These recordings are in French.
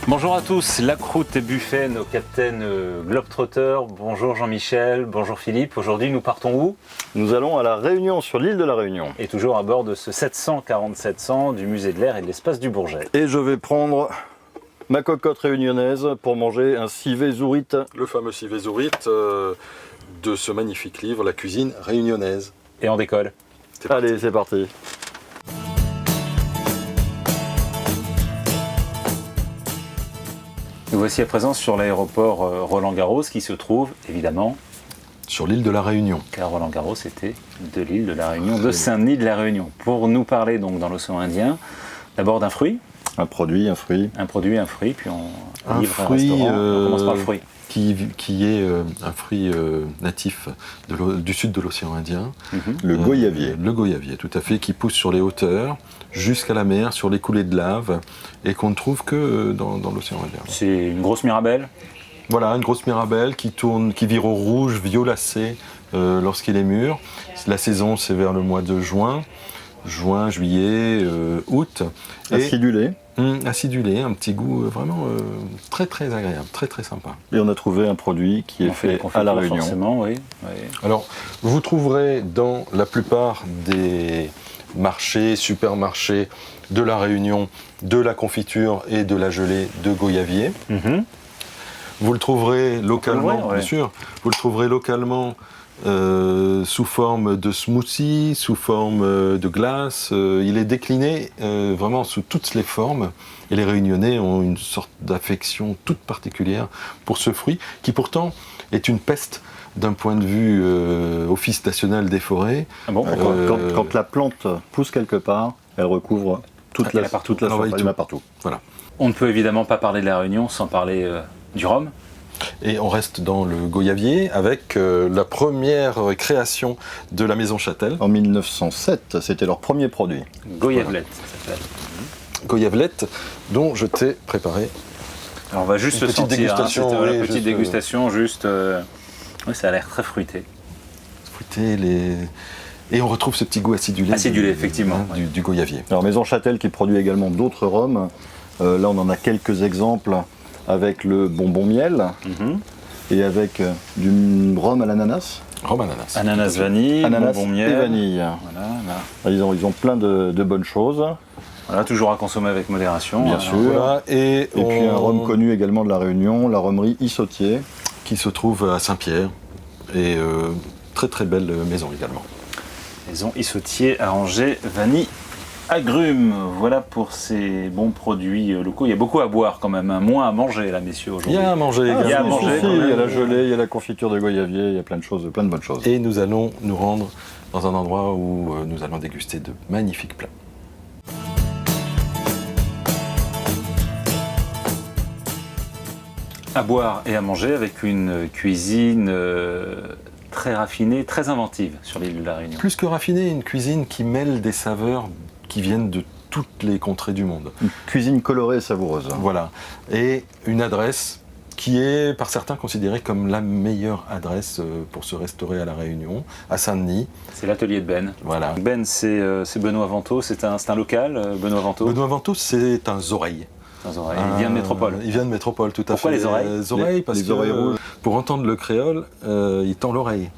Bonjour à tous, la croûte et buffet, nos capitaines Globetrotter. Bonjour Jean-Michel, bonjour Philippe. Aujourd'hui, nous partons où? Nous allons à La Réunion, sur l'île de La Réunion. Et toujours à bord de ce 747 du musée de l'air et de l'espace du Bourget. Et je vais prendre ma cocotte réunionnaise pour manger un civet zourite. Le fameux civet zourite de ce magnifique livre, La cuisine réunionnaise. Et on décolle. Allez, c'est parti. Nous voici à présent sur l'aéroport Roland-Garros qui se trouve évidemment sur l'île de la Réunion. Car Roland-Garros était de l'île de la Réunion, de Saint-Denis de la Réunion. Pour nous parler donc dans l'océan Indien, d'abord d'un fruit. Un produit, un fruit. Un produit, un fruit, puis on livre un fruit, restaurant. On commence par le fruit. Qui est un fruit natif du sud de l'océan Indien. Le goyavier. Le goyavier, tout à fait, qui pousse sur les hauteurs, jusqu'à la mer, sur les coulées de lave, et qu'on ne trouve que dans l'océan Indien. C'est une grosse mirabelle. Voilà, une grosse mirabelle qui tourne, qui vire au rouge, violacé lorsqu'il est mûr. La saison, c'est vers le mois de juin, juillet, août. Acidulé. Acidulé, un petit goût vraiment très très agréable, très très sympa. Et on a trouvé un produit qui est fait à La Réunion. Forcément, oui. Alors, vous trouverez dans la plupart des marchés, supermarchés de La Réunion, de la confiture et de la gelée de goyavier. Vous le trouverez localement, bien sûr, vous le trouverez localement sous forme de smoothie, sous forme de glace. Il est décliné vraiment sous toutes les formes. Et les Réunionnais ont une sorte d'affection toute particulière pour ce fruit, qui pourtant est une peste d'un point de vue Office national des forêts. Ah bon, quand la plante pousse quelque part, elle recouvre toute la surface, il y en a partout. Voilà. On ne peut évidemment pas parler de la Réunion sans parler du rhum. Et on reste dans le goyavier avec la première création de la maison Châtel. En 1907, c'était leur premier produit. Goyavelette, ça s'appelle. Goyavelette, dont je t'ai préparé. Alors on va juste une le petite sentir, dégustation. la petite dégustation, juste. Oui, ça a l'air très fruité. Et on retrouve ce petit goût acidulé. Acidulé, effectivement. Du goyavier. Alors Maison Châtel qui produit également d'autres rhums. Là, on en a quelques exemples avec le bonbon miel et avec du rhum à l'ananas. Rhum ananas. Ananas vanille, Ananas bonbon miel. et vanille. Voilà, là. Ils ont plein de bonnes choses. Voilà, toujours à consommer avec modération. Bien sûr. Voilà, et puis un rhum connu également de La Réunion, la rhumerie Issautier. Qui se trouve à Saint-Pierre. Et très très belle maison également. Maison Issautier, arrangée, vanille, agrumes. Voilà pour ces bons produits locaux. Il y a beaucoup à boire quand même, hein. Moins à manger là, messieurs, aujourd'hui. Il y a à manger également. Il y a à manger. Il y a la gelée, il y a la confiture de goyavier, il y a plein de bonnes choses. Et nous allons nous rendre dans un endroit où nous allons déguster de magnifiques plats. À boire et à manger avec une cuisine très raffinée, très inventive sur l'île de la Réunion. Plus que raffiné, une cuisine qui mêle des saveurs qui viennent de toutes les contrées du monde. Une cuisine colorée et savoureuse. Voilà. Et une adresse qui est par certains considérée comme la meilleure adresse pour se restaurer à La Réunion, à Saint-Denis. C'est l'atelier de Ben. Voilà. Ben, c'est Benoît Vantaux, c'est un local, Benoît Vantaux. Benoît Vantaux, c'est un oreille. Il vient de métropole. Il vient de métropole, tout à Pourquoi fait. les oreilles? Les oreilles, parce que oreilles rouges. Pour entendre le créole, il tend l'oreille.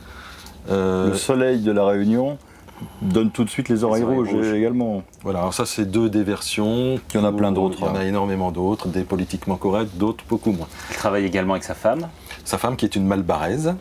Le soleil de La Réunion donne tout de suite les oreilles rouges également. Voilà, alors ça c'est deux des versions. Il y en a plein d'autres. Il y en a énormément d'autres, des politiquement corrects, d'autres beaucoup moins. Il travaille également avec sa femme. Sa femme qui est une Malbaraise,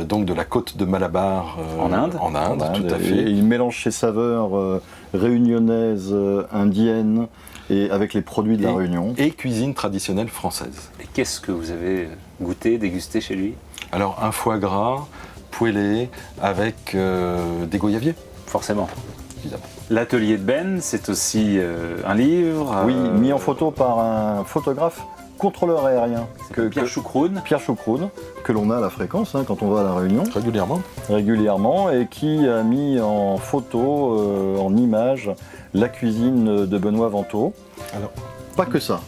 donc de la côte de Malabar en Inde. En Inde, tout à fait. Et il mélange ses saveurs réunionnaises, indiennes, et avec les produits de La Réunion. Et cuisine traditionnelle française. Et qu'est-ce que vous avez goûté, dégusté chez lui? Alors un foie gras poêlé avec des goyaviers. Forcément. Évidemment. L'atelier de Ben, c'est aussi un livre. Oui, mis en photo par un photographe contrôleur aérien. Pierre Choucroune. Pierre Choucroune, que l'on a à la fréquence quand on va à La Réunion. Régulièrement. Et qui a mis en photo, en image, la cuisine de Benoît Vantaux. Alors, pas que ça.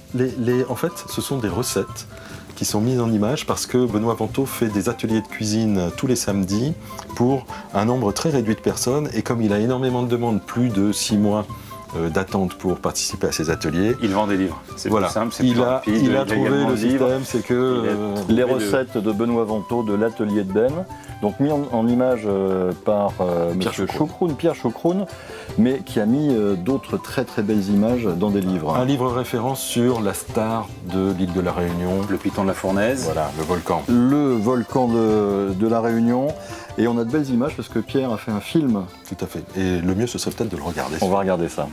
En fait, ce sont des recettes qui sont mises en image parce que Benoît Vantaux fait des ateliers de cuisine tous les samedis pour un nombre très réduit de personnes. Et comme il a énormément de demandes, plus de 6 mois d'attente pour participer à ces ateliers. Il vend des livres. C'est Voilà. plus simple, c'est Il plus a rapide. trouvé également le livre. système, c'est que Les recettes de Benoît Vantaux de l'atelier de Ben, donc mis en image par monsieur Pierre Chaucroun, mais qui a mis d'autres très très belles images dans des livres. un livre référence sur la star de l'île de la Réunion, Le Python de la Fournaise. voilà, le volcan. Le volcan de la Réunion, et on a de belles images parce que Pierre a fait un film. Tout à fait. Et le mieux, ce serait peut-être de le regarder. On va regarder ça.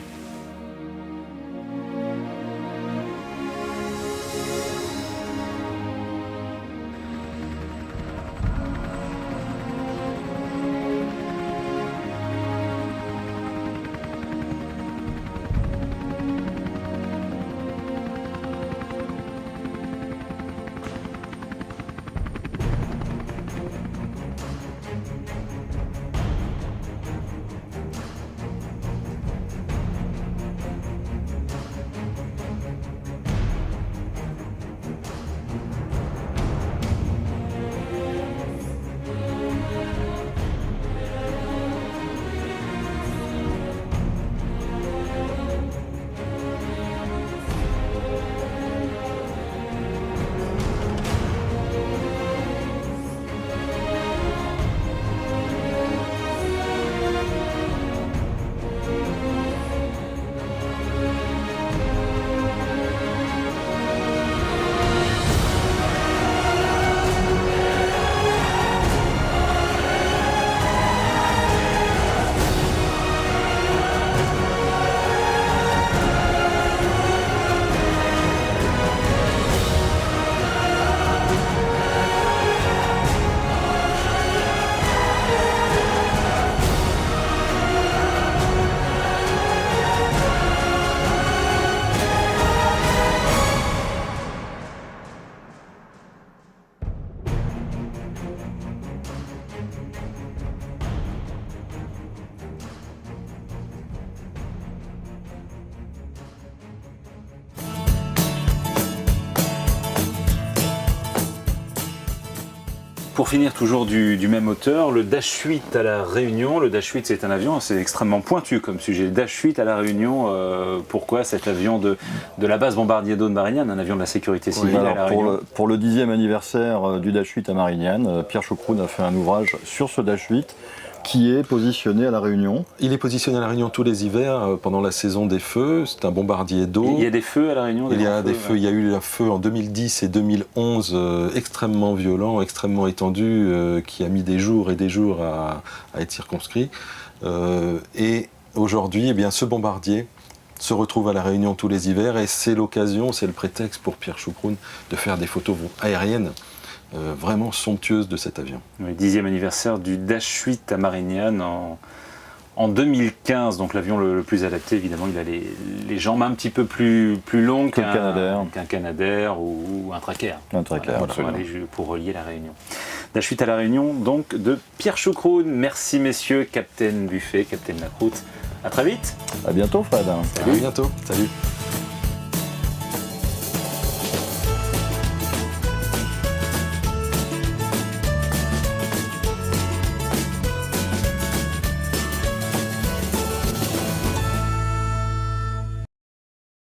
Pour finir toujours du même auteur, le Dash 8 à la Réunion. Le Dash 8 c'est un avion, c'est extrêmement pointu comme sujet. Le Dash 8 à la Réunion, pourquoi cet avion de la base bombardier d'eau de Marignane, un avion de la sécurité civile à la Alors, Réunion? pour le 10e anniversaire du Dash 8 à Marignane, Pierre Chaucroun a fait un ouvrage sur ce Dash 8 qui est positionné à la Réunion. Il est positionné à la Réunion tous les hivers pendant la saison des feux. C'est un bombardier d'eau. Il y a des feux à la Réunion? Il y a des feux. Il y a eu un feu en 2010 et 2011 extrêmement violent, extrêmement étendu, qui a mis des jours et des jours à être circonscrit. Et aujourd'hui, eh bien, ce bombardier se retrouve à la Réunion tous les hivers, et c'est l'occasion, c'est le prétexte pour Pierre Chaucroun de faire des photos aériennes vraiment somptueuses de cet avion. Le 10e anniversaire du Dash 8 à Marignane en 2015, donc l'avion le plus adapté, évidemment, il a les jambes un petit peu plus longues qu'un Canadair ou un Tracker. Un Tracker, absolument. Pour relier la Réunion. Dash 8 à la Réunion, donc de Pierre Chaucroun. Merci messieurs, Captain Buffet, Captain Lacroute. À très vite. À bientôt Fred. À bientôt. Salut.